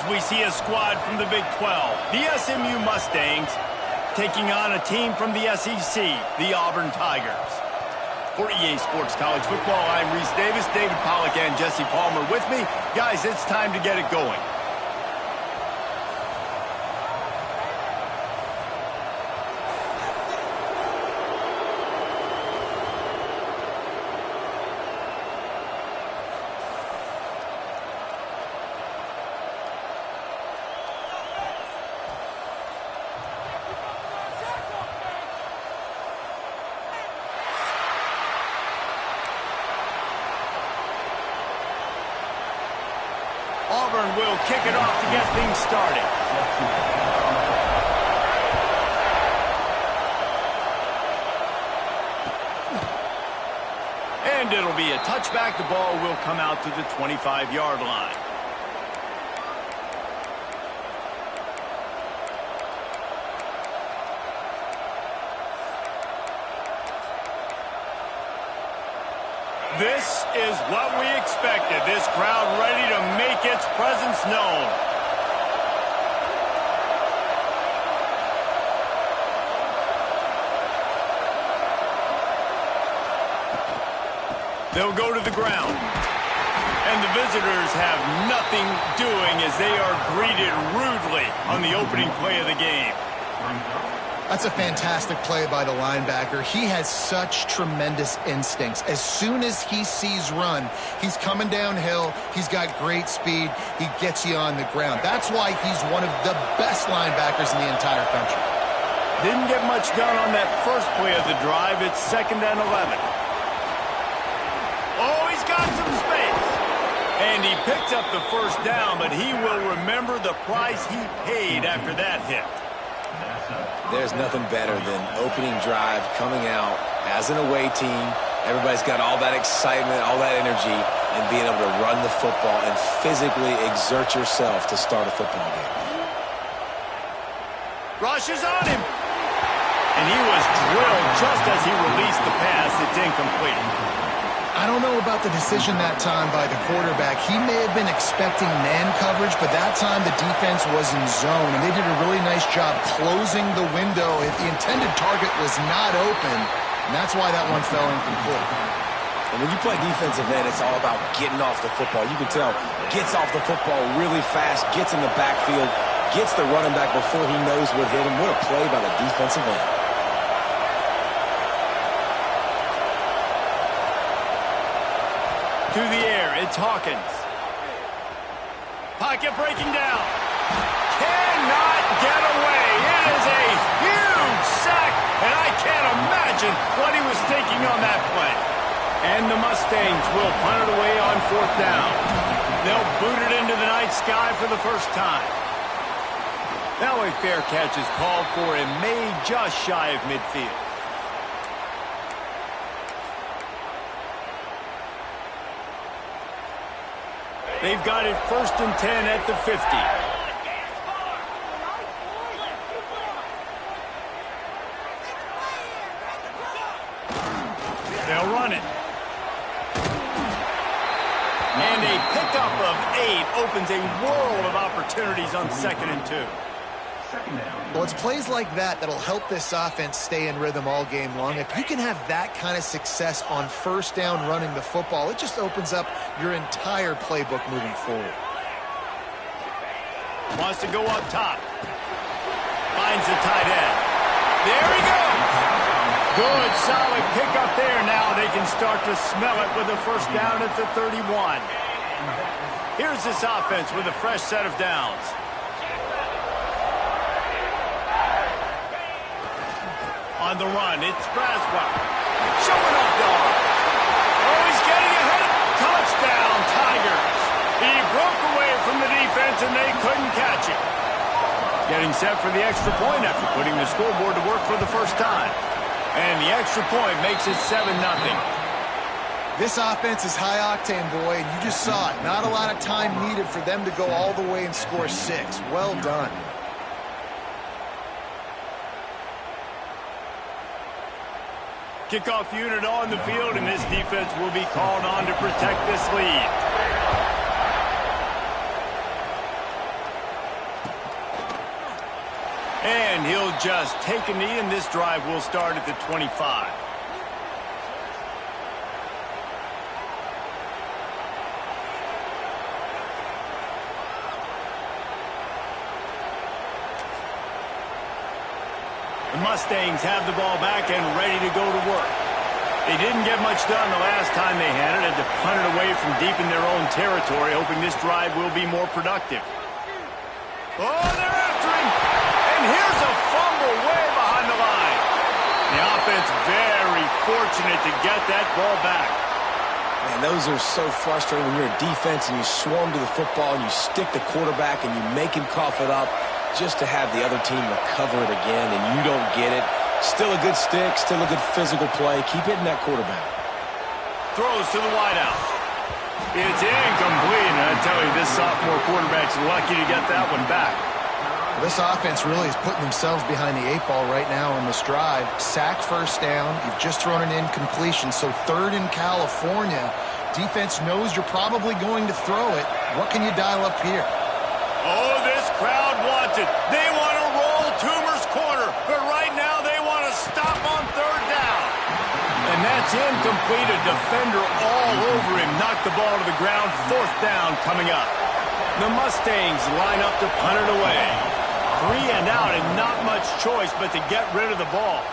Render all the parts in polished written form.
we see a squad from the Big 12, the SMU Mustangs, taking on a team from the SEC, the Auburn Tigers. For EA Sports College Football, I'm Reese Davis, David Pollack, and Jesse Palmer with me. Guys, it's time to get it going. Auburn will kick it off to get things started. And it'll be a touchback. The ball will come out to the 25-yard line. This is what we expected. This crowd ready to make its presence known. They'll go to the ground. And the visitors have nothing doing as they are greeted rudely on the opening play of the game. That's a fantastic play by the linebacker. He has such tremendous instincts. As soon as he sees run, he's coming downhill. He's got great speed. He gets you on the ground. That's why he's one of the best linebackers in the entire country. Didn't get much done on that first play of the drive. It's 2nd and 11. Oh, he's got some space. And he picked up the first down, but he will remember the price he paid after that hit. There's nothing better than opening drive, coming out as an away team. Everybody's got all that excitement, all that energy, and being able to run the football and physically exert yourself to start a football game. Rush is on him. And he was drilled just as he released the pass. It's incomplete. I don't know about the decision that time by the quarterback. He may have been expecting man coverage, but that time the defense was in zone, and they did a really nice job closing the window. If the intended target was not open, and that's why that one fell incomplete. And when you play defensive end, it's all about getting off the football. You can tell, gets off the football really fast, gets in the backfield, gets the running back before he knows what hit him. What a play by the defensive end. To the air, it's Hawkins. Pocket breaking down. Cannot get away. It is a huge sack, and I can't imagine what he was thinking on that play. And the Mustangs will punt it away on 4th down. They'll boot it into the night sky for the first time. Now a fair catch is called for and made just shy of midfield. They've got it 1st and 10 at the 50. They'll run it. And a pickup of 8 opens a world of opportunities on 2nd and 2. Well, it's plays like that that'll help this offense stay in rhythm all game long. If you can have that kind of success on 1st down running the football, it just opens up your entire playbook moving forward. Wants to go up top. Finds the tight end. There he goes. Good, solid pickup there. Now they can start to smell it with a 1st down at the 31. Here's this offense with a fresh set of downs. On the run, it's Braswell. Showing off the arm. Oh, he's getting ahead. Touchdown, Tigers. He broke away from the defense, and they couldn't catch him. Getting set for the extra point after putting the scoreboard to work for the first time. And the extra point makes it 7-0. This offense is high octane, boy, and you just saw it. Not a lot of time needed for them to go all the way and score 6. Well done. Kickoff unit on the field, and this defense will be called on to protect this lead. And he'll just take a knee, and this drive will start at the 25. The Mustangs have the ball back and ready to go to work. They didn't get much done the last time they had it. Had to punt it away from deep in their own territory, hoping this drive will be more productive. Oh, they're after him. And here's a fumble way behind the line. The offense very fortunate to get that ball back. Man, those are so frustrating when you're a defense and you swarm to the football and you stick the quarterback and you make him cough it up just to have the other team recover it again and you don't get it. Still a good stick, still a good physical play. Keep hitting that quarterback. Throws to the wideout. It's incomplete, and I tell you, this sophomore quarterback's lucky to get that one back. This offense really is putting themselves behind the 8 ball right now in this drive. Sack first down. You've just thrown an incompletion, so 3rd in California. Defense knows you're probably going to throw it. What can you dial up here? Oh, this crowd wants it. They want to roll Toomer's corner, but right now they want to stop on 3rd down. And that's incomplete. A defender all over him. Knocked the ball to the ground. 4th down coming up. The Mustangs line up to punt it away. 3 and out, and not much choice but to get rid of the ball.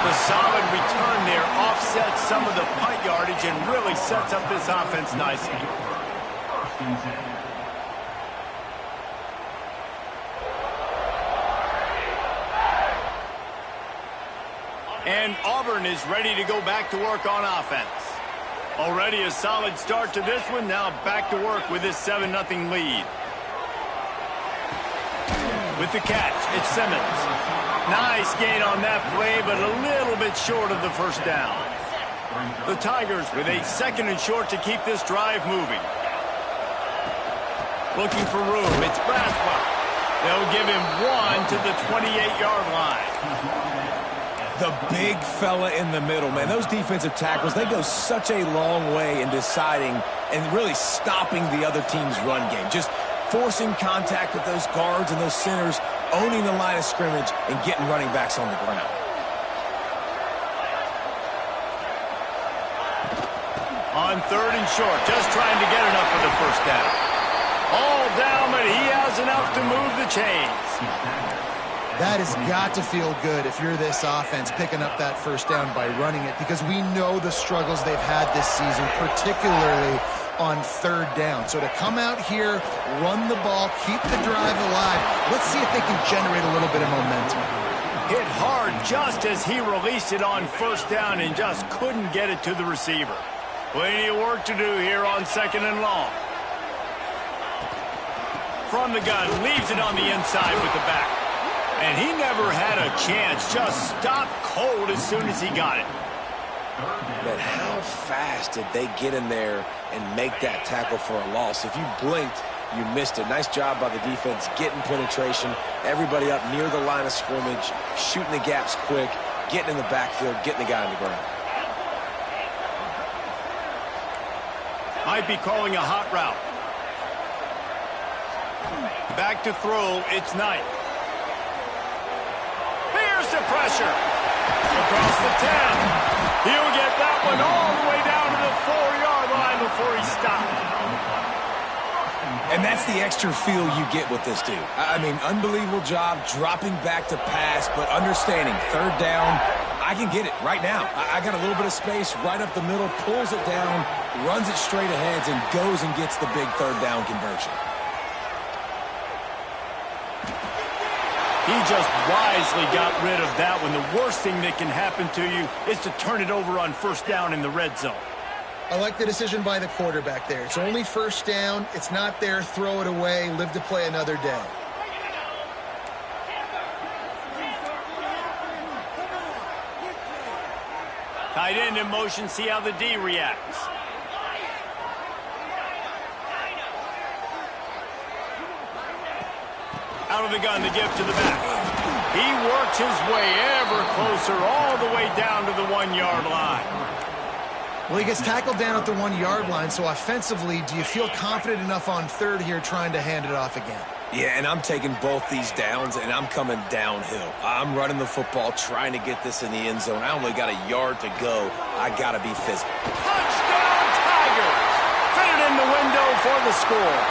The solid return there offsets some of the punt yardage and really sets up this offense nicely. And Auburn is ready to go back to work on offense. Already a solid start to this one. Now back to work with this 7-0 lead. With the catch, it's Simmons. Nice gain on that play, but a little bit short of the 1st down. The Tigers with a 2nd and short to keep this drive moving. Looking for room. It's Braswell. They'll give him 1 to the 28-yard line. The big fella in the middle, man. Those defensive tackles, they go such a long way in deciding and really stopping the other team's run game. Just forcing contact with those guards and those centers, owning the line of scrimmage, and getting running backs on the ground. On 3rd and short, just trying to get enough for the 1st down. All down, but he has enough to move the chains. That has got to feel good if you're this offense picking up that 1st down by running it, because we know the struggles they've had this season, particularly on 3rd down. So to come out here, run the ball, keep the drive alive, let's see if they can generate a little bit of momentum. Hit hard just as he released it on 1st down and just couldn't get it to the receiver. Plenty of work to do here on 2nd and long. From the gun, leaves it on the inside with the back. And he never had a chance, just stopped cold as soon as he got it. But how fast did they get in there and make that tackle for a loss? If you blinked, you missed it. Nice job by the defense getting penetration. Everybody up near the line of scrimmage, shooting the gaps quick, getting in the backfield, getting the guy on the ground. Might be calling a hot route. Back to throw, it's Knight. Here's the pressure. Across the 10. He'll get that one all the way down to the 4-yard line before he stopped. And that's the extra feel you get with this dude. I mean, unbelievable job dropping back to pass, but understanding 3rd down, I can get it right now. I got a little bit of space right up the middle, pulls it down, runs it straight ahead, and goes and gets the big 3rd down conversion. He just wisely got rid of that one. The worst thing that can happen to you is to turn it over on 1st down in the red zone. I like the decision by the quarterback there. It's only 1st down. It's not there. Throw it away. Live to play another day. Tight end in motion. See how the D reacts. Out of the gun, the give to the back. He works his way ever closer all the way down to the 1-yard line. Well, he gets tackled down at the 1-yard line, so offensively, do you feel confident enough on third here trying to hand it off again? Yeah, and I'm taking both these downs, and I'm coming downhill. I'm running the football, trying to get this in the end zone. I only got a yard to go. I got to be physical. Touchdown, Tigers! Fit it in the window for the score.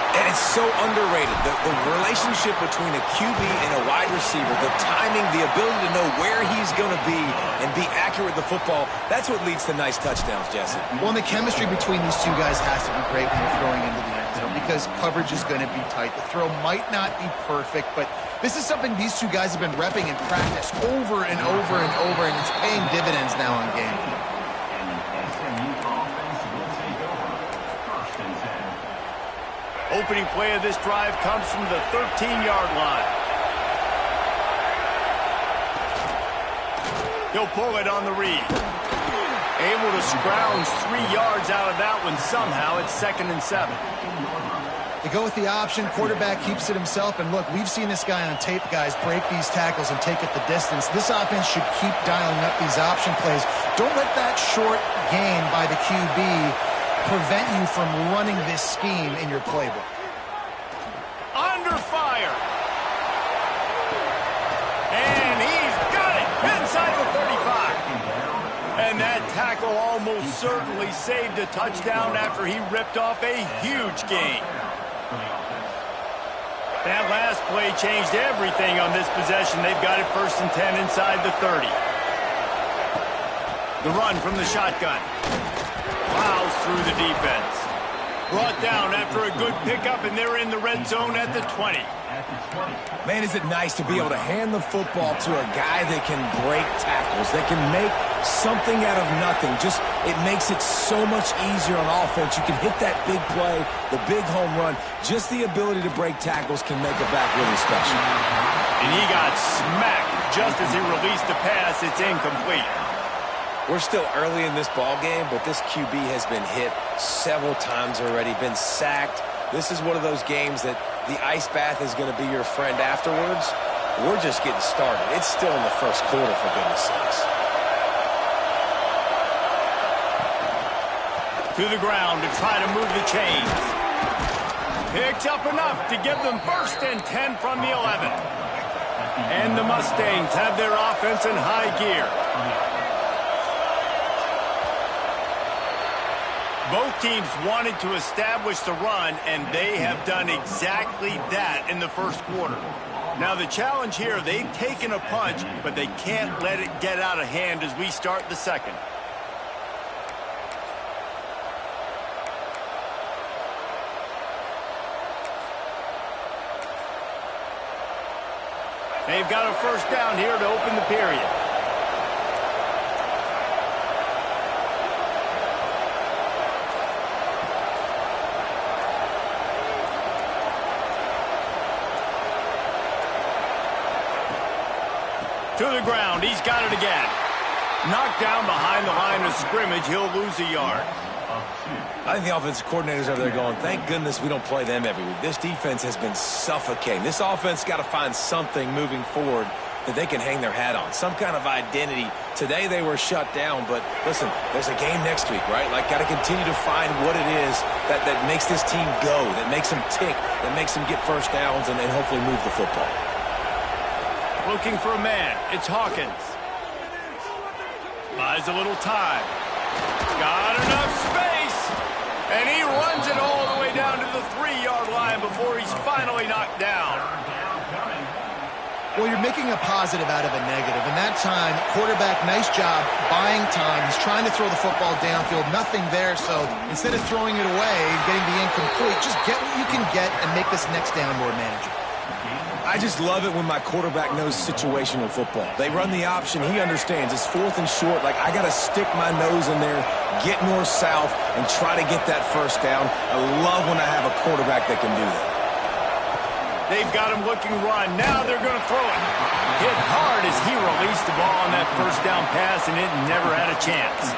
And it's so underrated. The relationship between a QB and a wide receiver, the timing, the ability to know where he's going to be and be accurate with the football, that's what leads to nice touchdowns, Jesse. Well, and the chemistry between these two guys has to be great when you're throwing into the end zone because coverage is going to be tight. The throw might not be perfect, but this is something these two guys have been repping in practice over and over and over, and it's paying dividends now on game. Opening play of this drive comes from the 13-yard line. He'll pull it on the read. Able to scrounge 3 yards out of that one somehow. It's 2nd and 7. They go with the option. Quarterback keeps it himself. And look, we've seen this guy on tape, guys, break these tackles and take it the distance. This offense should keep dialing up these option plays. Don't let that short gain by the QB prevent you from running this scheme in your playbook. Under fire. And he's got it inside the 35. And that tackle almost certainly saved a touchdown after he ripped off a huge gain. That last play changed everything on this possession. They've got it 1st and 10 inside the 30. The run from the shotgun. Plows through the defense. Brought down after a good pickup, and they're in the red zone at the 20. Man, is it nice to be able to hand the football to a guy that can break tackles, that can make something out of nothing. Just, it makes it so much easier on offense. You can hit that big play, the big home run. Just the ability to break tackles can make a back really special. And he got smacked just as he released the pass. It's incomplete. We're still early in this ball game, but this QB has been hit several times already, been sacked. This is one of those games that the ice bath is going to be your friend afterwards. We're just getting started. It's still in the first quarter, for goodness sakes. To the ground to try to move the chains. Picks up enough to give them 1st and 10 from the 11. And the Mustangs have their offense in high gear. Both teams wanted to establish the run, and they have done exactly that in the first quarter. Now the challenge here, they've taken a punch, but they can't let it get out of hand as we start the second. They've got a 1st down here to open the period. To the ground, he's got it again. Knocked down behind the line of scrimmage, he'll lose a yard. I think the offensive coordinators over there going, thank goodness we don't play them every week. This defense has been suffocating. This offense got to find something moving forward that they can hang their hat on, some kind of identity. Today they were shut down, but listen, there's a game next week, right? Like, got to continue to find what it is that makes this team go, that makes them tick, that makes them get 1st downs and hopefully move the football. Looking for a man. It's Hawkins. Buys a little time. Got enough space. And he runs it all the way down to the 3-yard line before he's finally knocked down. Well, you're making a positive out of a negative. And that time, quarterback, nice job buying time. He's trying to throw the football downfield. Nothing there. So instead of throwing it away and getting the incomplete, just get what you can get and make this next down more manageable. I just love it when my quarterback knows situational football. They run the option. He understands. It's 4th and short. Like, I got to stick my nose in there, get north-south, and try to get that 1st down. I love when I have a quarterback that can do that. They've got him looking run. Now they're going to throw it. Hit hard as he released the ball on that 1st down pass, and it never had a chance.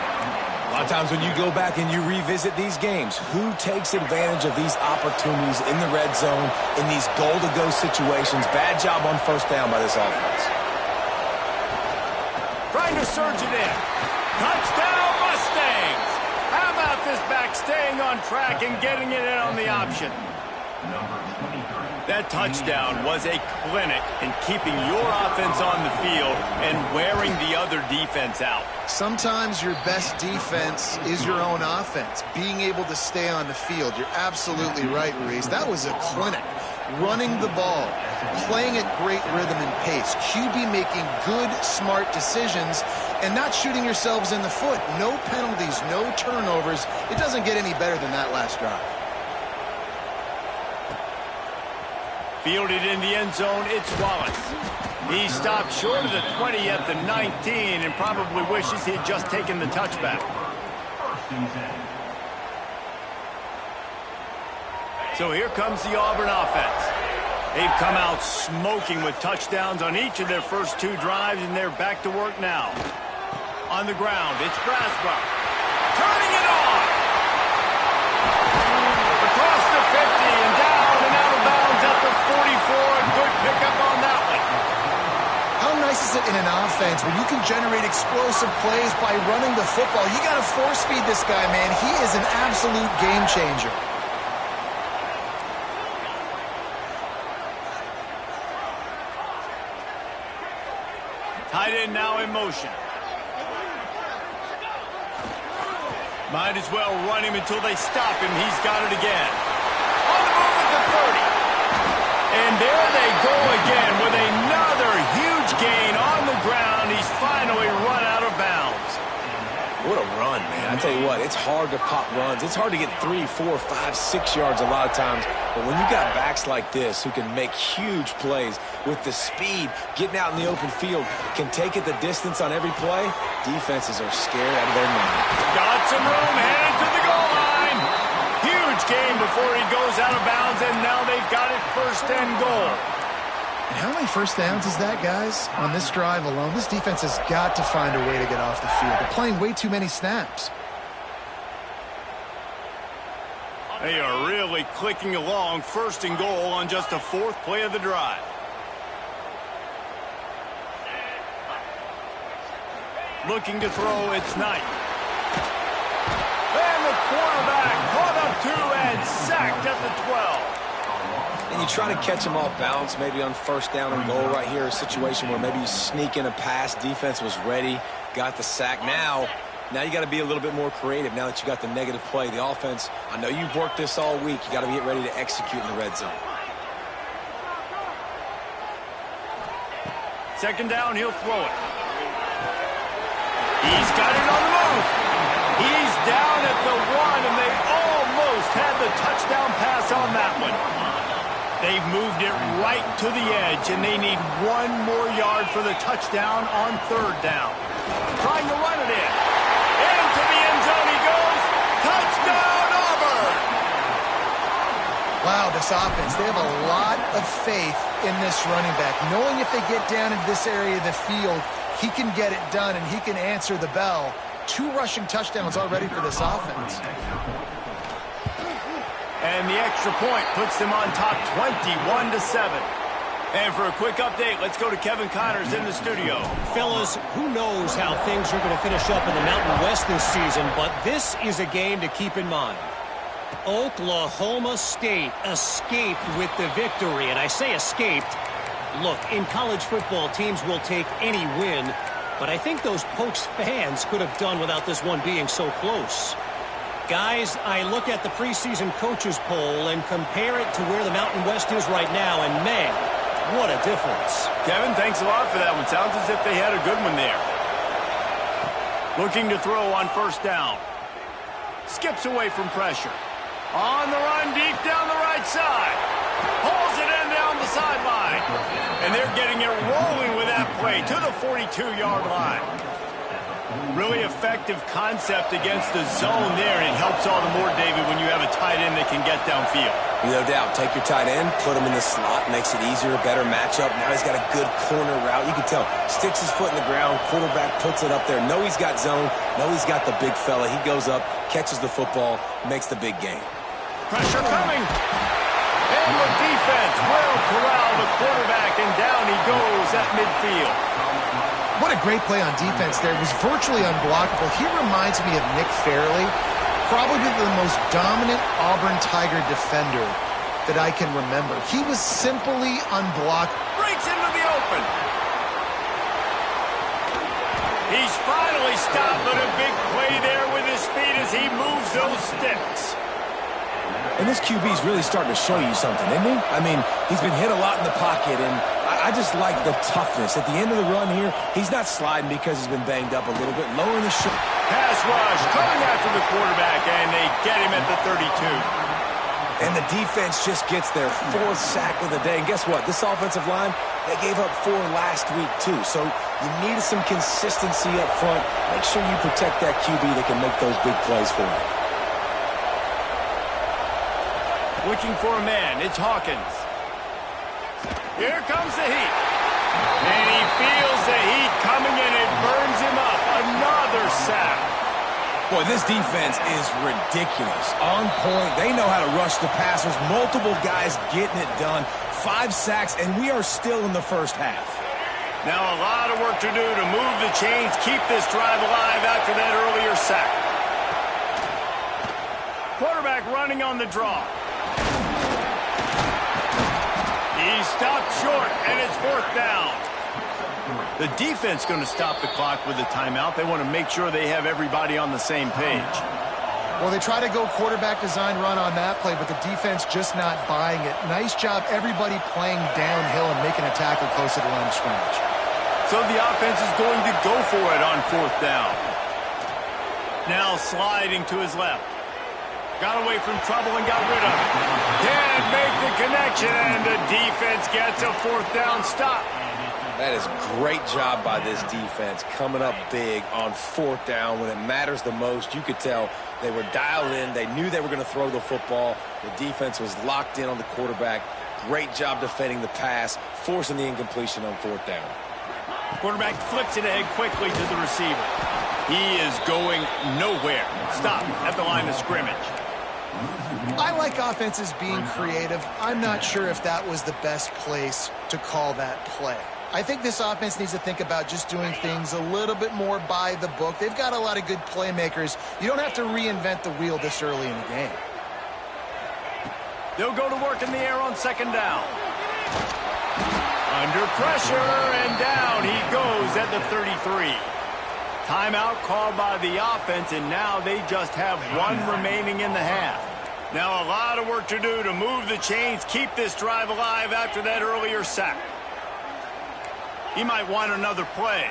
A lot of times when you go back and you revisit these games, who takes advantage of these opportunities in the red zone, in these goal-to-go situations? Bad job on 1st down by this offense. Trying to surge it in. Touchdown, staying on track and getting it in on the option. That touchdown was a clinic in keeping your offense on the field and wearing the other defense out. Sometimes your best defense is your own offense, being able to stay on the field. You're absolutely right, Reese. That was a clinic. Running the ball, playing at great rhythm and pace, QB making good, smart decisions, and not shooting yourselves in the foot. No penalties, no turnovers. It doesn't get any better than that last drive. Fielded in the end zone, it's Wallace. He stopped short of the 20 at the 19 and probably wishes he had just taken the touchback. So here comes the Auburn offense. They've come out smoking with touchdowns on each of their first 2 drives, and they're back to work now. On the ground, it's Braswell. Turning it on! Across the 50 and down and out of bounds at the 44. Good pickup on that one. How nice is it in an offense where you can generate explosive plays by running the football? You got to force feed this guy, man. He is an absolute game changer. Tight end now in motion. Might as well run him until they stop him. He's got it again. On the move at the 30. And there they go again with another huge gain on the ground. He's finally run out of bounds. What a run, man. I tell you what, it's hard to pop runs. It's hard to get 3, 4, 5, 6 yards a lot of times. But when you got backs like this who can make huge plays with the speed, getting out in the open field, can take it the distance on every play, defenses are scared out of their mind. Got some room, headed to the goal line. Huge gain before he goes out of bounds, and now they've got it 1st and goal. And how many first downs is that, guys? On this drive alone, this defense has got to find a way to get off the field. They're playing way too many snaps. They are really clicking along. 1st and goal on just the 4th play of the drive. Looking to throw, it's Knight. And the quarterback caught up 2 and sacked at the 12. And you try to catch him off balance, maybe on 1st down and goal right here, a situation where maybe you sneak in a pass, defense was ready, got the sack. Now you got to be a little bit more creative now that you got the negative play. The offense, I know you've worked this all week. You got to get ready to execute in the red zone. 2nd down, he'll throw it. He's got it on the move. He's down at the 1, and they almost had the touchdown pass on that one. They've moved it right to the edge, and they need 1 more yard for the touchdown on 3rd down. Trying to run it in. Into the end zone he goes. Touchdown, Auburn! Wow, this offense, they have a lot of faith in this running back, knowing if they get down into this area of the field, he can get it done and he can answer the bell. 2 rushing touchdowns already for this offense. And the extra point puts them on top 21-7. And for a quick update, let's go to Kevin Connors in the studio. Fellas, who knows how things are going to finish up in the Mountain West this season, but this is a game to keep in mind. Oklahoma State escaped with the victory, and I say escaped. Look, in college football, teams will take any win, but I think those Pokes fans could have done without this one being so close. Guys, I look at the preseason coaches poll and compare it to where the Mountain West is right now, and man, what a difference. Kevin, thanks a lot for that one. Sounds as if they had a good one there. Looking to throw on 1st down. Skips away from pressure. On the run, deep down the right side. Pulls it in down the sideline. And they're getting it rolling with that play to the 42-yard line. Really effective concept against the zone there, and it helps all the more, David, when you have a tight end that can get downfield. No doubt. Take your tight end, put him in the slot, makes it easier, better matchup. Now he's got a good corner route. You can tell, sticks his foot in the ground, quarterback puts it up there. Know he's got zone, know he's got the big fella. He goes up, catches the football, makes the big game. Pressure coming. And the defense will corral the quarterback, and down he goes at midfield. What a great play on defense there. It was virtually unblockable. He reminds me of Nick Fairley. probably the most dominant Auburn Tiger defender that I can remember. He was simply unblocked. Breaks into the open. He's finally stopped, but a big play there with his speed as he moves those sticks. And this QB's really starting to show you something, isn't he? I mean, he's been hit a lot in the pocket, and I just like the toughness. At the end of the run here, he's not sliding because he's been banged up a little bit. Lowering the shot. Pass rush coming after the quarterback, and they get him at the 32. And the defense just gets their 4th sack of the day. And guess what? This offensive line, they gave up 4 last week, too. So you needed some consistency up front. Make sure you protect that QB that can make those big plays for you. Looking for a man. It's Hawkins. Here comes the heat. And he feels the heat coming in. It burns him up. Another sack. Boy, this defense is ridiculous. On point. They know how to rush the passers. Multiple guys getting it done. 5 sacks, and we are still in the first half. Now a lot of work to do to move the chains, keep this drive alive after that earlier sack. Quarterback running on the draw. He stopped short, and it's 4th down. The defense going to stop the clock with a timeout. They want to make sure they have everybody on the same page. Well, they try to go quarterback design run on that play, but the defense just not buying it. Nice job, everybody playing downhill and making a tackle close to the line of scrimmage. So the offense is going to go for it on 4th down. Now sliding to his left. Got away from trouble and got rid of it. Can't make the connection, and the defense gets a 4th down stop. That is great job by this defense, coming up big on 4th down when it matters the most. You could tell they were dialed in. They knew they were going to throw the football. The defense was locked in on the quarterback. Great job defending the pass, forcing the incompletion on 4th down. Quarterback flips it ahead quickly to the receiver. He is going nowhere. Stop at the line of scrimmage. I like offenses being creative. I'm not sure if that was the best place to call that play. I think this offense needs to think about just doing things a little bit more by the book. They've got a lot of good playmakers. You don't have to reinvent the wheel this early in the game. They'll go to work in the air on 2nd down. Under pressure, and down he goes at the 33. Timeout called by the offense, and now they just have 1 remaining in the half. Now a lot of work to do to move the chains, keep this drive alive after that earlier sack. He might want another play.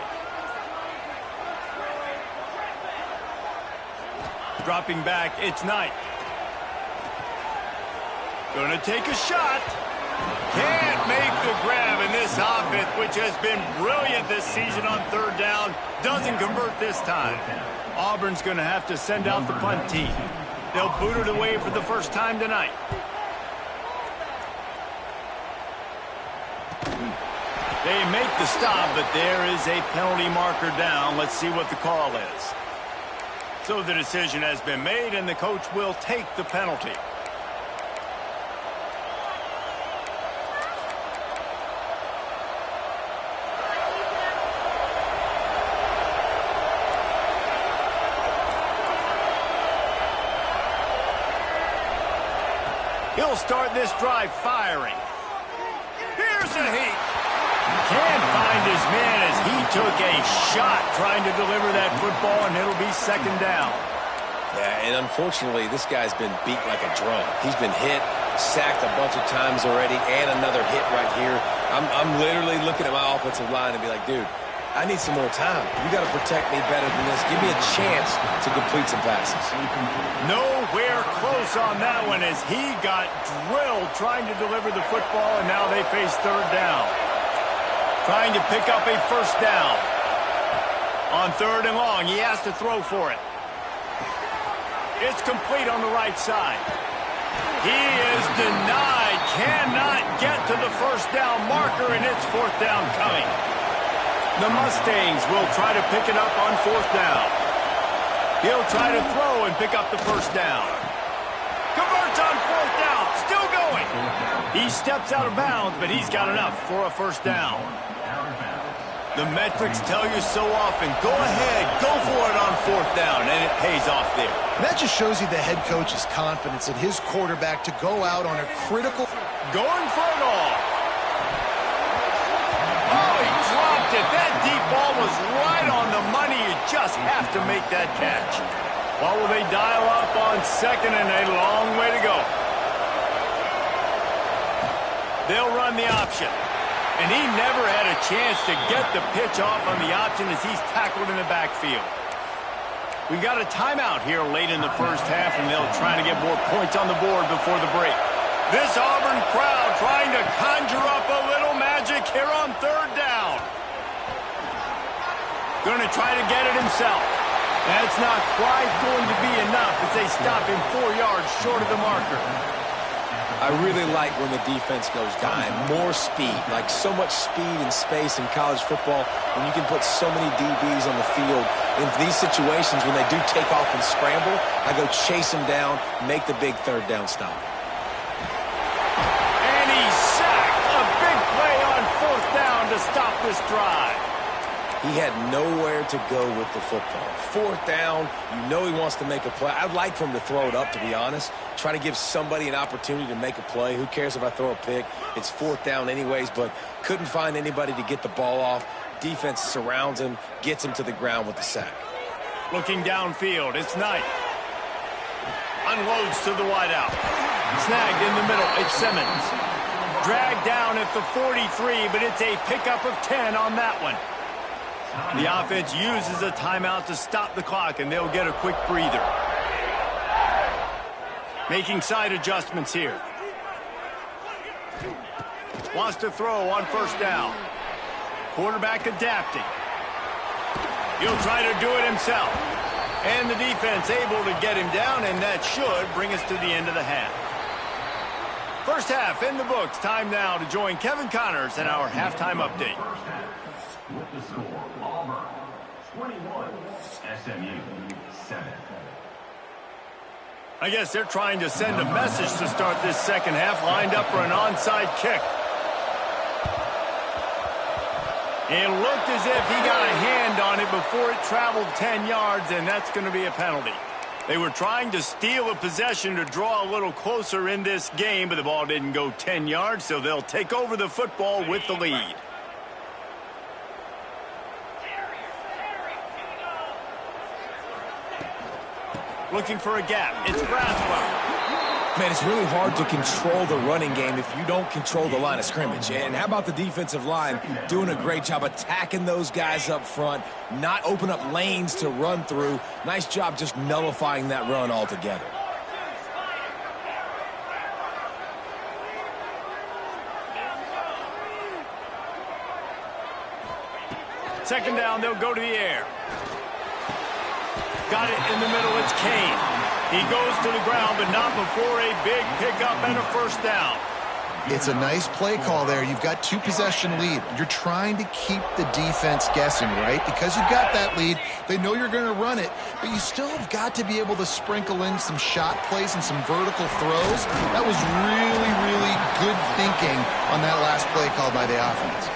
Dropping back, it's Knight. Gonna take a shot. Can't make the grab, and this offense, which has been brilliant this season on 3rd down, doesn't convert this time. Auburn's gonna have to send out the punt team. They'll boot it away for the first time tonight. They make the stop, but there is a penalty marker down. Let's see what the call is. So the decision has been made, and the coach will take the penalty. He'll start this drive firing. Here's a heat. Can't find his man as he took a shot trying to deliver that football, and it'll be 2nd down. Yeah, and unfortunately, this guy's been beat like a drum. He's been hit, sacked a bunch of times already, and another hit right here. I'm literally looking at my offensive line and be like, dude, I need some more time. You got to protect me better than this. Give me a chance to complete some passes. Nowhere close on that one as he got drilled trying to deliver the football, and now they face 3rd down. Trying to pick up a 1st down. On 3rd and long, he has to throw for it. It's complete on the right side. He is denied. Cannot get to the 1st down marker, and it's 4th down coming. The Mustangs will try to pick it up on 4th down. He'll try to throw and pick up the 1st down. Converts on 4th down. Still going. He steps out of bounds, but he's got enough for a 1st down. The metrics tell you so often. Go ahead, go for it on 4th down, and it pays off there. And that just shows you the head coach's confidence in his quarterback to go out on a critical... Going for it all. Oh, he dropped it. That deep ball was right on the money. You just have to make that catch. Well, will they dial up on 2nd and a long way to go? They'll run the option. And he never had a chance to get the pitch off on the option as he's tackled in the backfield. We got a timeout here late in the first half, and they'll try to get more points on the board before the break. This Auburn crowd trying to conjure up a little magic here on 3rd down. Going to try to get it himself. That's not quite going to be enough as they stop him 4 yards short of the marker. I really like when the defense goes dime. More speed, like so much speed and space in college football, and you can put so many DBs on the field. In these situations, when they do take off and scramble, I go chase them down, make the big 3rd down stop. And he's sacked. A big play on 4th down to stop this drive. He had nowhere to go with the football. 4th down, you know he wants to make a play. I'd like for him to throw it up, to be honest. Try to give somebody an opportunity to make a play. Who cares if I throw a pick? It's 4th down anyways, but couldn't find anybody to get the ball off. Defense surrounds him, gets him to the ground with the sack. Looking downfield, it's Knight. Unloads to the wideout. Snagged in the middle, it's Simmons. Dragged down at the 43, but it's a pickup of 10 on that one. The offense uses a timeout to stop the clock, and they'll get a quick breather. Making side adjustments here. Wants to throw on 1st down. Quarterback adapting. He'll try to do it himself. And the defense able to get him down, and that should bring us to the end of the half. First half in the books. Time now to join Kevin Connors in our halftime update. With the score, Auburn 21, SMU 7. I guess they're trying to send a message to start this second half, lined up for an onside kick. It looked as if he got a hand on it before it traveled 10 yards, and that's going to be a penalty. They were trying to steal a possession to draw a little closer in this game, but the ball didn't go 10 yards, so they'll take over the football with the lead. Looking for a gap. It's Braswell. Man, it's really hard to control the running game if you don't control the line of scrimmage. And how about the defensive line doing a great job attacking those guys up front, not open up lanes to run through. Nice job just nullifying that run altogether. Second down, they'll go to the air. Got it in the middle, it's Kane. He goes to the ground, but not before a big pickup and a 1st down. It's a nice play call there. You've got 2-possession lead. You're trying to keep the defense guessing, right? Because you've got that lead, they know you're going to run it, but you still have got to be able to sprinkle in some shot plays and some vertical throws. That was really, really good thinking on that last play call by the offense.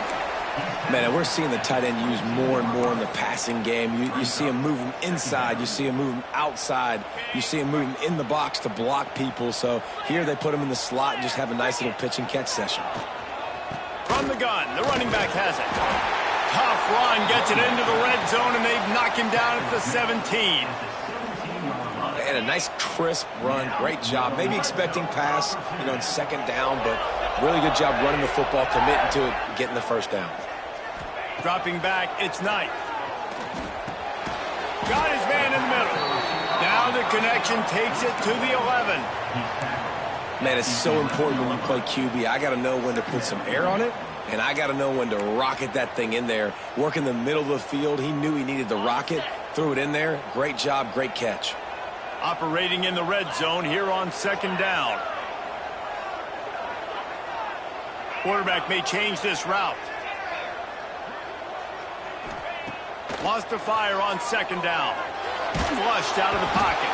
Man, we're seeing the tight end used more and more in the passing game. You see him move him inside. You see him move him outside. You see him move him in the box to block people. So here they put him in the slot and just have a nice little pitch and catch session. From the gun, the running back has it. Tough run, gets it into the red zone, and they knock him down at the 17. And a nice crisp run. Great job. Maybe expecting pass, in 2nd down, but really good job running the football, committing to it, getting the 1st down. Dropping back, it's Knight. Got his man in the middle. Now the connection takes it to the 11. Man, it's so important when you play QB. I got to know when to put some air on it, and I got to know when to rocket that thing in there. Work in the middle of the field. He knew he needed the rocket. Threw it in there. Great job, great catch. Operating in the red zone here on 2nd down. Quarterback may change this route. Wants to fire on 2nd down. Flushed out of the pocket.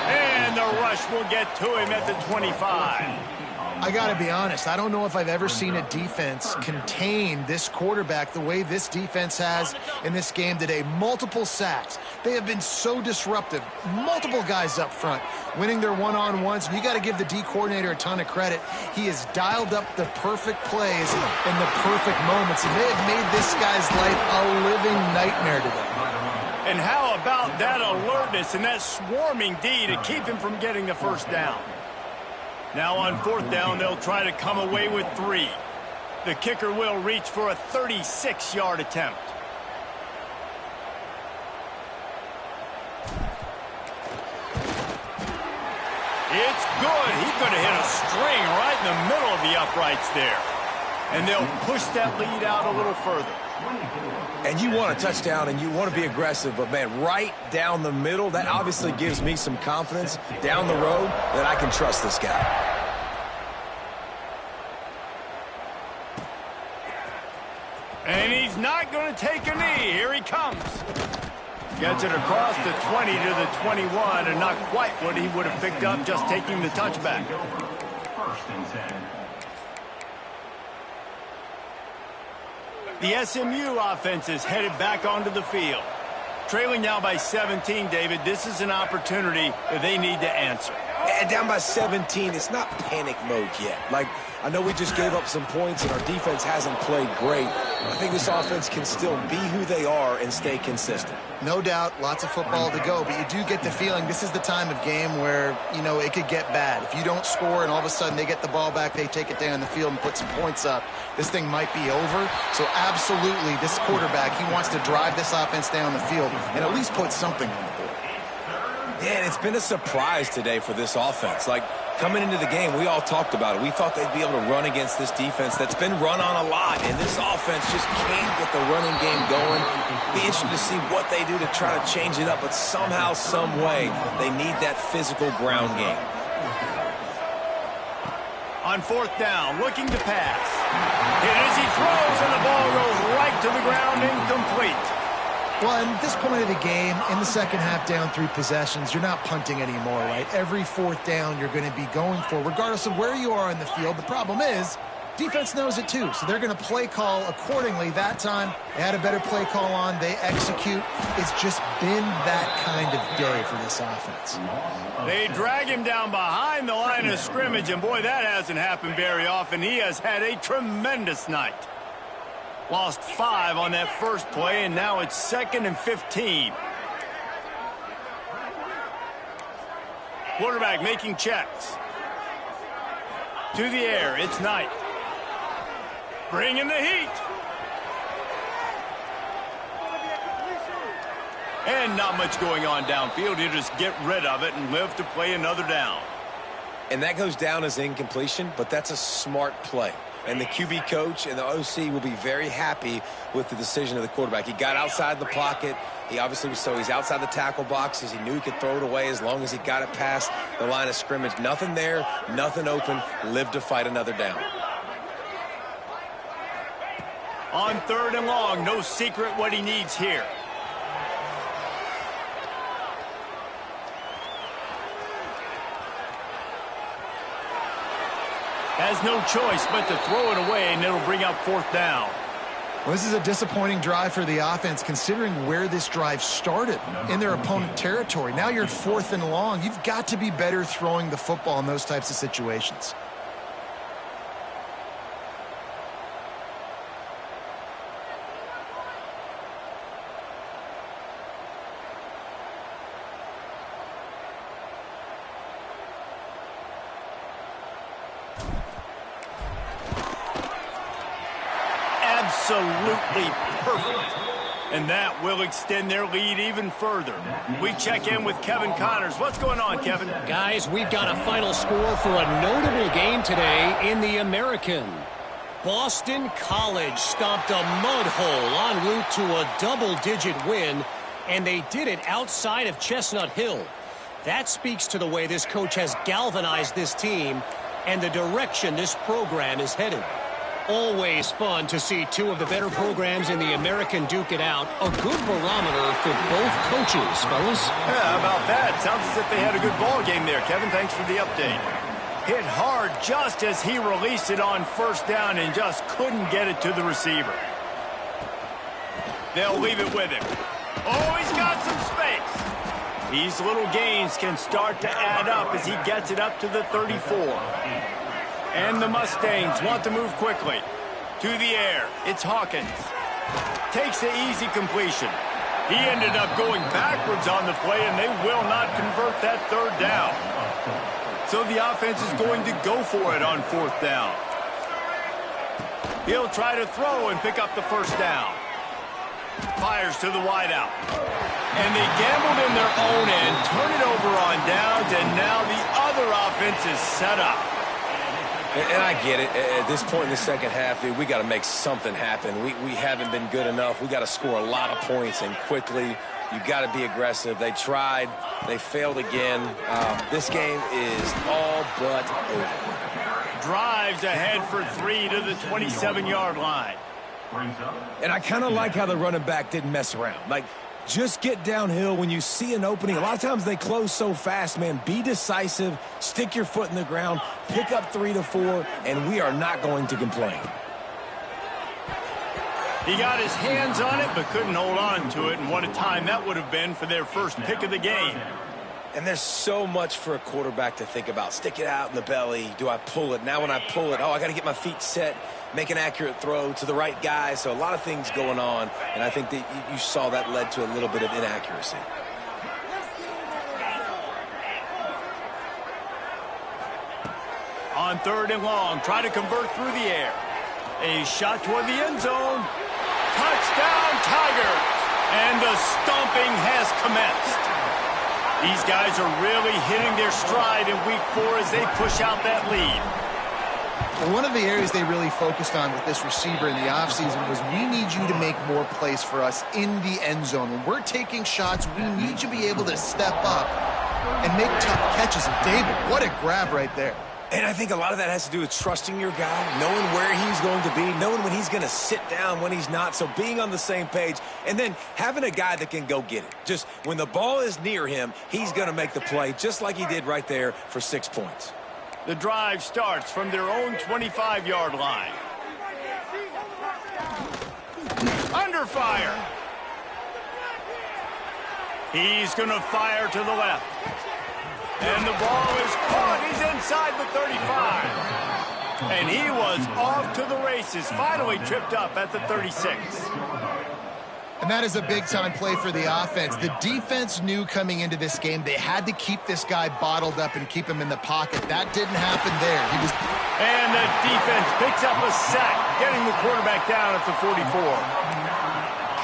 And the rush will get to him at the 25. I got to be honest, I don't know if I've ever seen a defense contain this quarterback the way this defense has in this game today. Multiple sacks. They have been so disruptive. Multiple guys up front winning their one-on-ones. And you got to give the D coordinator a ton of credit. He has dialed up the perfect plays in the perfect moments. And they have made this guy's life a living nightmare today. And how about that alertness and that swarming D to keep him from getting the first down? Now on 4th down, they'll try to come away with 3. The kicker will reach for a 36-yard attempt. It's good. He's going to hit a string right in the middle of the uprights there. And they'll push that lead out a little further. And you want a touchdown and you want to be aggressive, but man, right down the middle, that obviously gives me some confidence down the road that I can trust this guy. And he's not going to take a knee. Here he comes. Gets it across the 20 to the 21, and not quite what he would have picked up just taking the touchback. 1st and 10. The SMU offense is headed back onto the field. Trailing now by 17, David, this is an opportunity that they need to answer. And down by 17, it's not panic mode yet. Like, I know we just gave up some points and our defense hasn't played great. I think this offense can still be who they are and stay consistent. No doubt, lots of football to go, but you do get the feeling this is the time of game where, you know, it could get bad. If you don't score and all of a sudden they get the ball back, they take it down the field and put some points up, this thing might be over. So absolutely, this quarterback, he wants to drive this offense down the field and at least put something on the board. Yeah, and it's been a surprise today for this offense. Like, coming into the game, we all talked about it. We thought they'd be able to run against this defense that's been run on a lot, and this offense just can't get the running game going. Be interested to see what they do to try to change it up, but somehow, some way, they need that physical ground game. On 4th down, looking to pass. Hit as he throws, and the ball goes right to the ground, incomplete. Well, at this point of the game, in the second half, down 3 possessions, you're not punting anymore, right? Every 4th down you're going to be going for, regardless of where you are in the field. The problem is, defense knows it too, so they're going to play call accordingly. That time, they had a better play call on. They execute. It's just been that kind of day for this offense. They drag him down behind the line of scrimmage, and boy, that hasn't happened very often. He has had a tremendous night. Lost 5 on that first play, and now it's 2nd and 15. Quarterback making checks. To the air, it's Knight. Bringing the heat. And not much going on downfield. He'll just get rid of it and live to play another down. And that goes down as incompletion, but that's a smart play. And the QB coach and the OC will be very happy with the decision of the quarterback. He got outside the pocket. He obviously was so he's outside the tackle boxes. He knew he could throw it away as long as he got it past the line of scrimmage. Nothing there, nothing open. Live to fight another down. On 3rd and long, no secret what he needs here. Has no choice but to throw it away, and it'll bring up 4th down. Well, this is a disappointing drive for the offense, considering where this drive started in their opponent territory. Now you're 4th and long. You've got to be better throwing the football in those types of situations. Absolutely perfect. And that will extend their lead even further. We check in with Kevin Connors. What's going on, Kevin? Guys, we've got a final score for a notable game today in the American. Boston College stopped a mud hole en route to a double-digit win, and they did it outside of Chestnut Hill. That speaks to the way this coach has galvanized this team and the direction this program is headed. Always fun to see 2 of the better programs in the American duke it out. A good barometer for both coaches, fellas. Yeah, how about that? Sounds as if they had a good ball game there. Kevin, thanks for the update. Hit hard just as he released it on first down and just couldn't get it to the receiver. They'll leave it with him. Oh, he's got some space. These little gains can start to add up as he gets it up to the 34. And the Mustangs want to move quickly. To the air, it's Hawkins. Takes the easy completion. He ended up going backwards on the play, and they will not convert that third down. So the offense is going to go for it on fourth down. He'll try to throw and pick up the first down. Fires to the wideout. And they gambled in their own end, turn it over on downs, and now the other offense is set up. And I get it. At this point in the second half, dude, we got to make something happen. We haven't been good enough. We got to score a lot of points and quickly. You got to be aggressive. They tried. They failed again. This game is all but over. Drives ahead for 3 to the 27-yard line. And I kind of like how the running back didn't mess around. Like, just get downhill when you see an opening. A lot of times they close so fast, man. Be decisive, stick your foot in the ground, pick up 3 to 4, and we are not going to complain. He got his hands on it but couldn't hold on to it, and what a time that would have been for their first pick of the game. And there's so much for a quarterback to think about. Stick it out in the belly. Do I pull it? Now when I pull it, I got to get my feet set, make an accurate throw to the right guy. So a lot of things going on, and I think that you saw that led to a little bit of inaccuracy. On third and long, try to convert through the air. A shot toward the end zone. Touchdown, Tigers! And the stomping has commenced. These guys are really hitting their stride in week 4 as they push out that lead. Well, one of the areas they really focused on with this receiver in the offseason was we need you to make more plays for us in the end zone. When we're taking shots, we need you to be able to step up and make tough catches. And David, what a grab right there. And I think a lot of that has to do with trusting your guy, knowing where he's going to be, knowing when he's going to sit down, when he's not. So being on the same page, and then having a guy that can go get it. Just when the ball is near him, he's going to make the play, just like he did right there for 6 points. The drive starts from their own 25-yard line. Under fire. He's going to fire to the left. And the ball is caught. He's inside the 35. And he was off to the races. Finally tripped up at the 36. And that is a big-time play for the offense. The defense knew coming into this game they had to keep this guy bottled up and keep him in the pocket. That didn't happen there. And the defense picks up a sack, getting the quarterback down at the 44.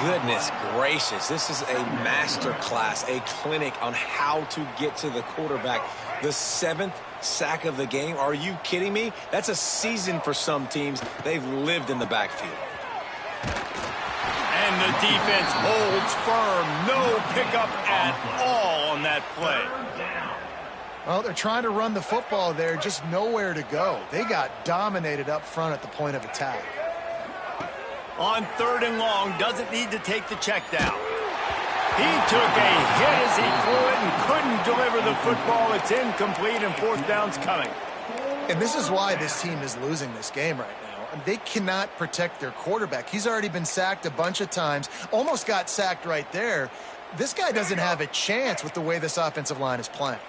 Goodness gracious, this is a master class, a clinic on how to get to the quarterback. The 7th sack of the game. Are you kidding me? That's a season for some teams. They've lived in the backfield. And the defense holds firm. No pickup at all on that play. Well, they're trying to run the football there, just nowhere to go. They got dominated up front at the point of attack. On third and long, doesn't need to take the check down. He took a hit as he threw it and couldn't deliver the football. It's incomplete, and fourth down's coming. And this is why this team is losing this game right now. They cannot protect their quarterback. He's already been sacked a bunch of times, almost got sacked right there. This guy doesn't have a chance with the way this offensive line is playing.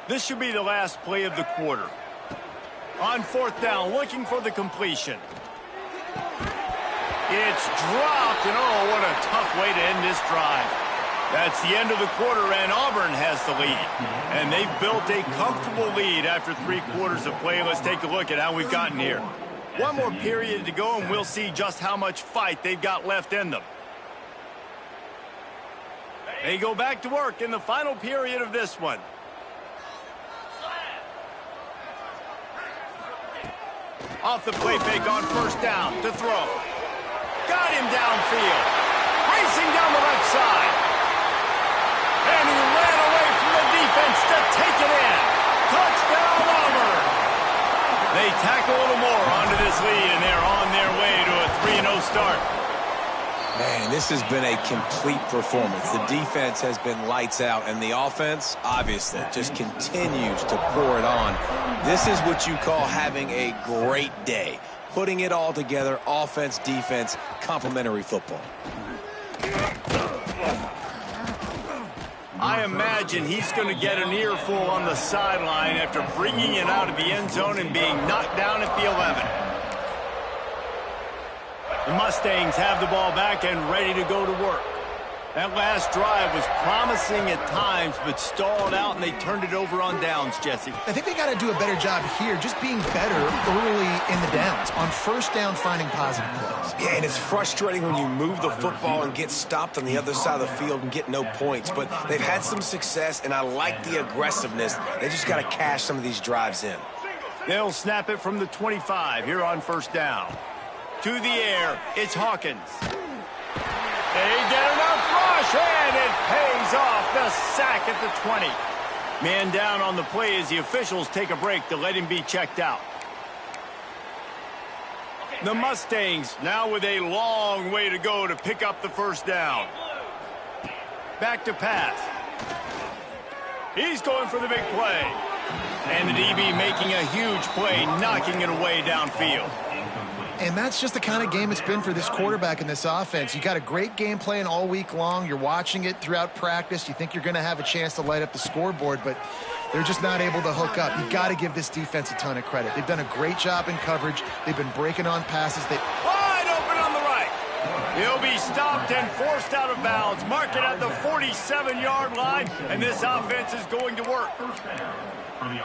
This should be the last play of the quarter. On fourth down, looking for the completion. It's dropped, and oh, what a tough way to end this drive. That's the end of the quarter, and Auburn has the lead. And they've built a comfortable lead after 3 quarters of play. Let's take a look at how we've gotten here. One more period to go, and we'll see just how much fight they've got left in them. They go back to work in the final period of this one. Off the play fake on first down to throw. Got him downfield. Racing down the left side. And he ran away from the defense to take it in. Touchdown, Auburn. They tack a little more onto this lead, and they're on their way to a 3-0 start. Man, this has been a complete performance. The defense has been lights out, and the offense, obviously, just continues to pour it on. This is what you call having a great day. Putting it all together, offense, defense, complementary football. I imagine he's going to get an earful on the sideline after bringing it out of the end zone and being knocked down at the 11. The Mustangs have the ball back and ready to go to work. That last drive was promising at times, but stalled out, and they turned it over on downs, Jesse. I think they got to do a better job here, just being better early in the downs, on first down finding positive plays. Yeah, and it's frustrating when you move the football and get stopped on the other side of the field and get no points, but they've had some success, and I like the aggressiveness. They just got to cash some of these drives in. They'll snap it from the 25 here on first down. To the air, it's Hawkins. They get enough rush, and it pays off. The sack at the 20. Man down on the play as the officials take a break to let him be checked out. The Mustangs now with a long way to go to pick up the first down. Back to pass. He's going for the big play. And the DB making a huge play, knocking it away downfield. And that's just the kind of game it's been for this quarterback in this offense. You got a great game plan all week long. You're watching it throughout practice. You think you're going to have a chance to light up the scoreboard, but they're just not able to hook up. You got to give this defense a ton of credit. They've done a great job in coverage. They've been breaking on passes. Wide open on the right. He'll be stopped and forced out of bounds. Mark it at the 47-yard line, and this offense is going to work.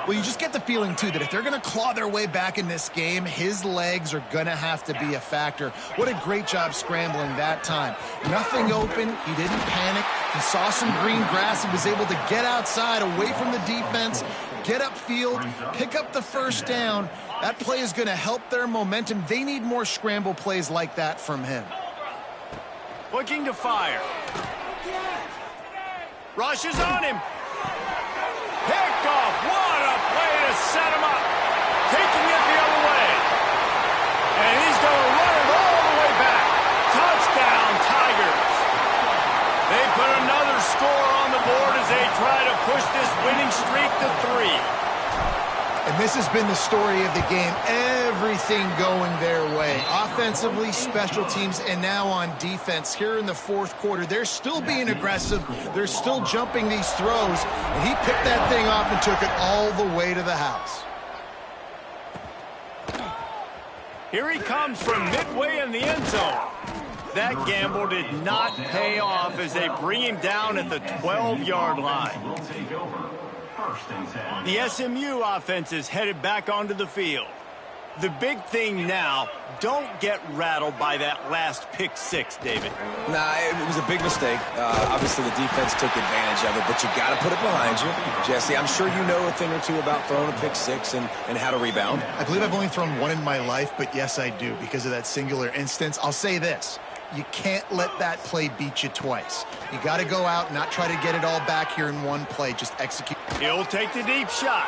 Well, you just get the feeling, too, that if they're going to claw their way back in this game, his legs are going to have to be a factor. What a great job scrambling that time. Nothing open. He didn't panic. He saw some green grass. He was able to get outside, away from the defense, get upfield, pick up the first down. That play is going to help their momentum. They need more scramble plays like that from him. Looking to fire. Rushes on him. Picked off. What a play to set him up. Taking it the other way. And he's going to run it all the way back. Touchdown, Tigers. They put another score on the board as they try to push this winning streak to 3. And this has been the story of the game. Everything going their way. Offensively, special teams, and now on defense. Here in the fourth quarter, they're still being aggressive. They're still jumping these throws. And he picked that thing off and took it all the way to the house. Here he comes from midway in the end zone. That gamble did not pay off as they bring him down at the 12-yard line. The SMU offense is headed back onto the field. The big thing now, don't get rattled by that last pick six, David. Nah, it was a big mistake. Obviously, the defense took advantage of it, but you got to put it behind you. Jesse, I'm sure you know a thing or two about throwing a pick six and how to rebound. I believe I've only thrown one in my life, but yes, I do because of that singular instance. I'll say this. You can't let that play beat you twice. You got to go out and not try to get it all back here in one play. Just execute. He'll take the deep shot.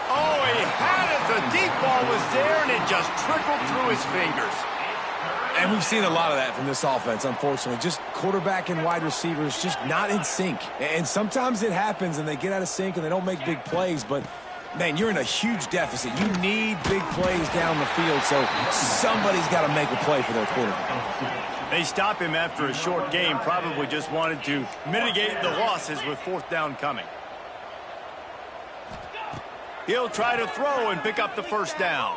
Oh, he had it. The deep ball was there, and it just trickled through his fingers. And we've seen a lot of that from this offense, unfortunately. Just quarterback and wide receivers just not in sync. And sometimes it happens, and they get out of sync, and they don't make big plays, but man, you're in a huge deficit. You need big plays down the field, so somebody's got to make a play for their quarterback. They stop him after a short game, probably just wanted to mitigate the losses with fourth down coming. He'll try to throw and pick up the first down.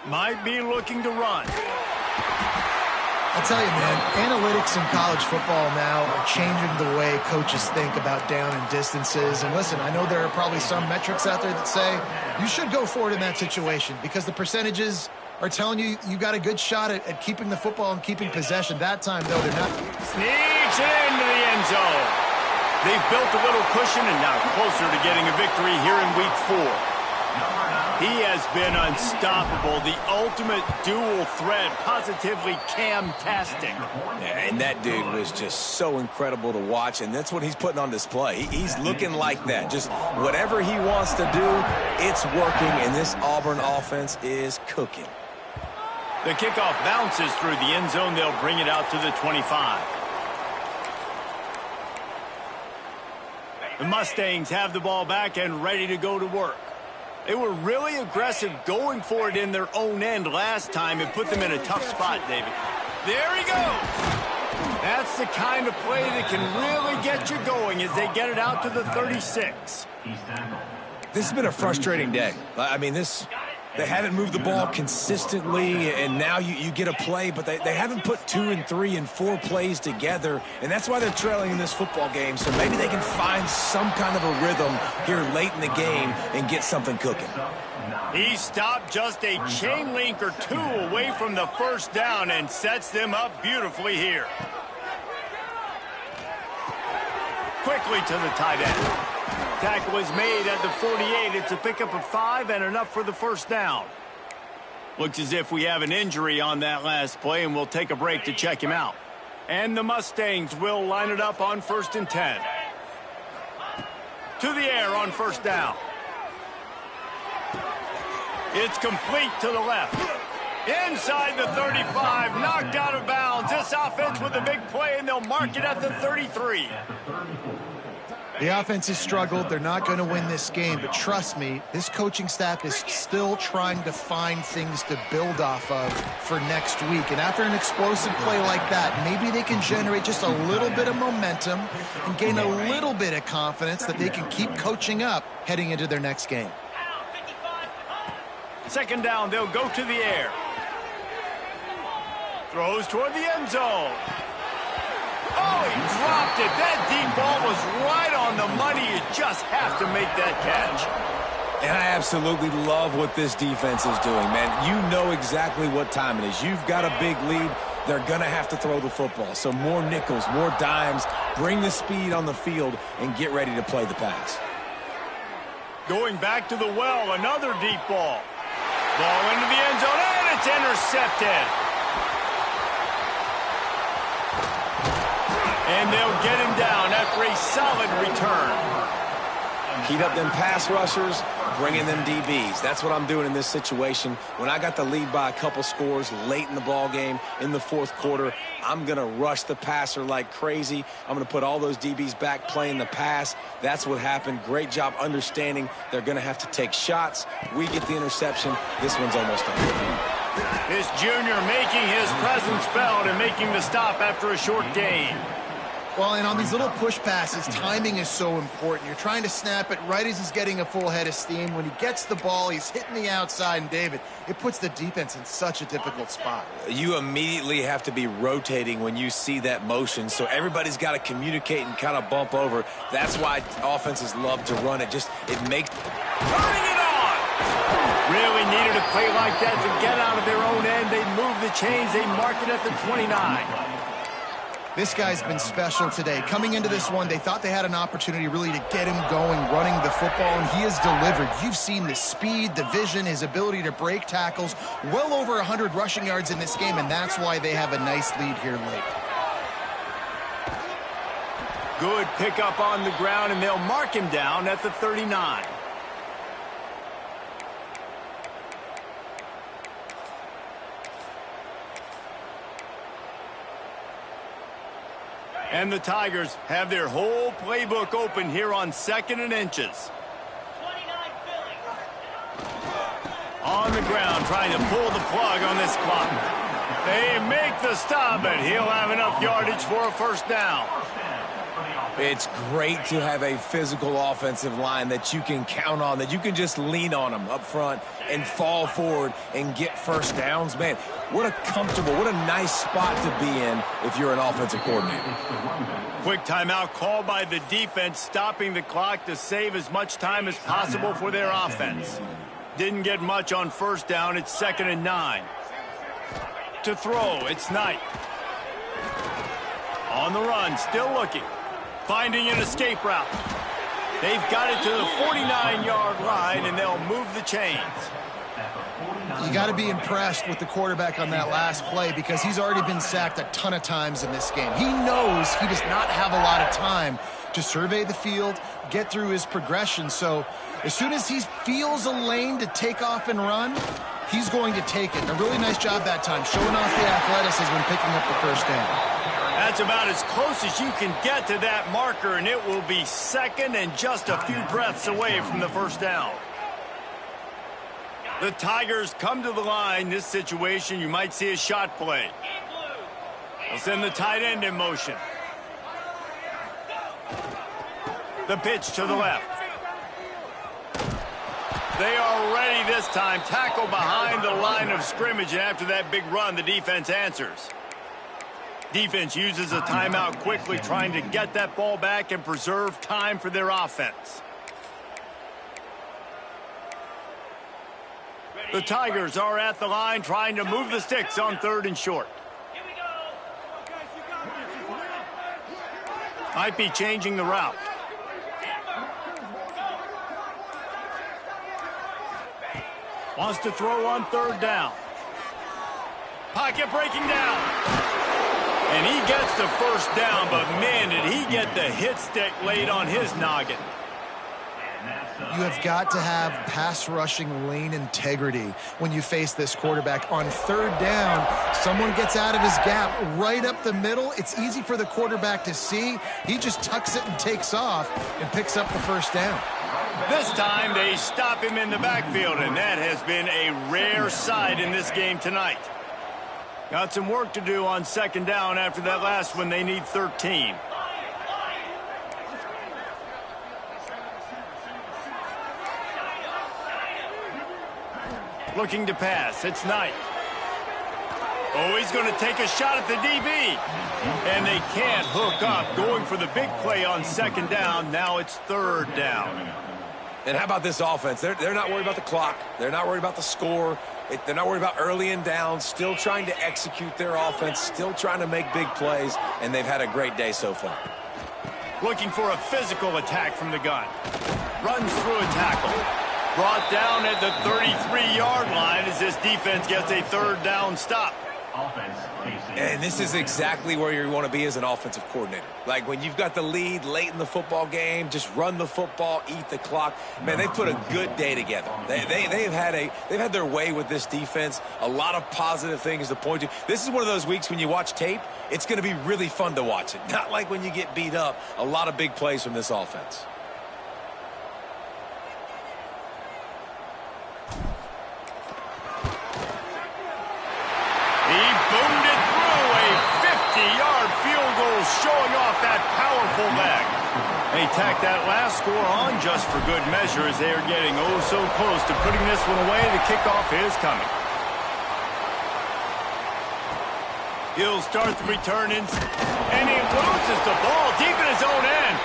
Might be looking to run. I'll tell you, man, analytics in college football now are changing the way coaches think about down and distances. And listen, I know there are probably some metrics out there that say you should go for it in that situation because the percentages are telling you you got a good shot at keeping the football and keeping possession. That time, though, they're not. Sneaks it into the end zone. They've built a little cushion and now closer to getting a victory here in week 4. He has been unstoppable, the ultimate dual threat, positively Cam-tastic. Yeah, and that dude was just so incredible to watch, and that's what he's putting on display. He's looking like that. Just whatever he wants to do, it's working, and this Auburn offense is cooking. The kickoff bounces through the end zone. They'll bring it out to the 25. The Mustangs have the ball back and ready to go to work. They were really aggressive going for it in their own end last time and put them in a tough spot, David. There he goes. That's the kind of play that can really get you going as they get it out to the 36. This has been a frustrating day. I mean, they haven't moved the ball consistently, and now you get a play, but they haven't put 2 and 3 and 4 plays together, and that's why they're trailing in this football game. So maybe they can find some kind of a rhythm here late in the game and get something cooking. He stopped just a chain link or 2 away from the first down and sets them up beautifully here. Quickly to the tight end. Tackle is made at the 48. It's a pickup of 5 and enough for the first down. Looks as if we have an injury on that last play, and we'll take a break to check him out. And the Mustangs will line it up on 1st and 10. To the air on first down. It's complete to the left. Inside the 35, knocked out of bounds. This offense with a big play, and they'll mark it at the 33. The offense has struggled. They're not going to win this game, but trust me, this coaching staff is still trying to find things to build off of for next week. And after an explosive play like that, maybe they can generate just a little bit of momentum and gain a little bit of confidence that they can keep coaching up heading into their next game. Second down, they'll go to the air. Throws toward the end zone. Oh, he dropped it. That deep ball was right on the money. You just have to make that catch. And I absolutely love what this defense is doing, man. You know exactly what time it is. You've got a big lead. They're going to have to throw the football. So more nickels, more dimes. Bring the speed on the field and get ready to play the pass. Going back to the well, another deep ball. Ball into the end zone, and it's intercepted. And they'll get him down after a solid return. Heat up them pass rushers, bring in them DBs. That's what I'm doing in this situation. When I got the lead by a couple scores late in the ball game, in the 4th quarter, I'm going to rush the passer like crazy. I'm going to put all those DBs back playing the pass. That's what happened. Great job understanding they're going to have to take shots. We get the interception. This one's almost done. This junior making his presence felt and making the stop after a short gain. Well, and on these little push passes, timing is so important. You're trying to snap it right as he's getting a full head of steam. When he gets the ball, he's hitting the outside, and David, it puts the defense in such a difficult spot. You immediately have to be rotating when you see that motion, so everybody's got to communicate and kind of bump over. That's why offenses love to run it. It makes... Turning it on! Really needed a play like that to get out of their own end. They move the chains. They mark it at the 29. This guy's been special today. Coming into this one, they thought they had an opportunity really to get him going, running the football, and he has delivered. You've seen the speed, the vision, his ability to break tackles. Well over 100 rushing yards in this game, and that's why they have a nice lead here late. Good pickup on the ground, and they'll mark him down at the 39. And the Tigers have their whole playbook open here on 2nd and inches. On the ground, trying to pull the plug on this clock. They make the stop, and he'll have enough yardage for a first down. It's great to have a physical offensive line that you can count on, that you can just lean on them up front and fall forward and get first downs. Man, what a comfortable, what a nice spot to be in if you're an offensive coordinator. Quick timeout called by the defense, stopping the clock to save as much time as possible for their offense. Didn't get much on first down. It's 2nd and 9. To throw, it's Knight. On the run, still looking. Finding an escape route. They've got it to the 49-yard line, and they'll move the chains. You got to be impressed with the quarterback on that last play because he's already been sacked a ton of times in this game. He knows he does not have a lot of time to survey the field, get through his progression. So as soon as he feels a lane to take off and run, he's going to take it. A really nice job that time, showing off the athleticism and picking up the first down. That's about as close as you can get to that marker, and it will be second and just a few breaths away from the first down. The Tigers come to the line. This situation, you might see a shot play. They'll send the tight end in motion. The pitch to the left. They are ready this time. Tackle behind the line of scrimmage, and after that big run, the defense answers. Defense uses a timeout quickly, trying to get that ball back and preserve time for their offense. The Tigers are at the line, trying to move the sticks on 3rd and short. Might be changing the route. Wants to throw on 3rd down. Pocket breaking down. And he gets the first down, but man, did he get the hit stick laid on his noggin. You have got to have pass rushing lane integrity when you face this quarterback. On 3rd down, someone gets out of his gap right up the middle. It's easy for the quarterback to see. He just tucks it and takes off and picks up the first down. This time they stop him in the backfield, and that has been a rare sight in this game tonight. Got some work to do on 2nd down after that last one. They need 13. Looking to pass. It's Knight. Oh, he's going to take a shot at the DB. And they can't hook up. Going for the big play on 2nd down. Now it's 3rd down. And how about this offense? They're not worried about the clock. They're not worried about the score. They're not worried about early and down. Still trying to execute their offense. Still trying to make big plays. And they've had a great day so far. Looking for a physical attack from the gun. Runs through a tackle. Brought down at the 33-yard line as this defense gets a 3rd down stop. And this is exactly where you want to be as an offensive coordinator. Like when you've got the lead late in the football game, just run the football, eat the clock. Man, they've put a good day together. They've had their way with this defense. A lot of positive things to point to. This is one of those weeks when you watch tape, it's going to be really fun to watch it. Not like when you get beat up. A lot of big plays from this offense. He boomed it through a 50-yard field goal, showing off that powerful leg. They tack that last score on just for good measure as they are getting oh so close to putting this one away. The kickoff is coming. He'll start the return and he loses the ball deep in his own end.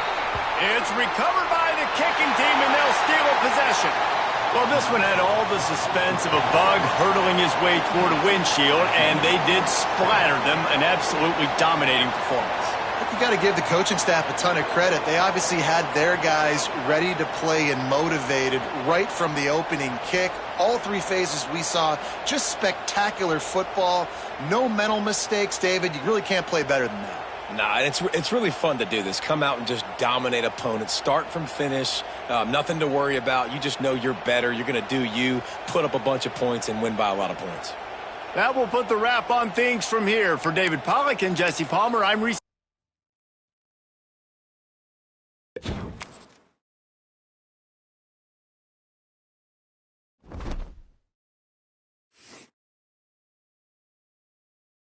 It's recovered by the kicking team, and they'll steal a possession. Well, this one had all the suspense of a bug hurtling his way toward a windshield, and they did splatter them. An absolutely dominating performance. You got to give the coaching staff a ton of credit. They obviously had their guys ready to play and motivated right from the opening kick. All 3 phases we saw, just spectacular football. No mental mistakes, David. You really can't play better than that. Nah, it's really fun to do this. Come out and just dominate opponents. Start from finish. Nothing to worry about. You just know you're better. You're going to do you, put up a bunch of points, and win by a lot of points. That will put the wrap on things from here. For David Pollack and Jesse Palmer, I'm Reese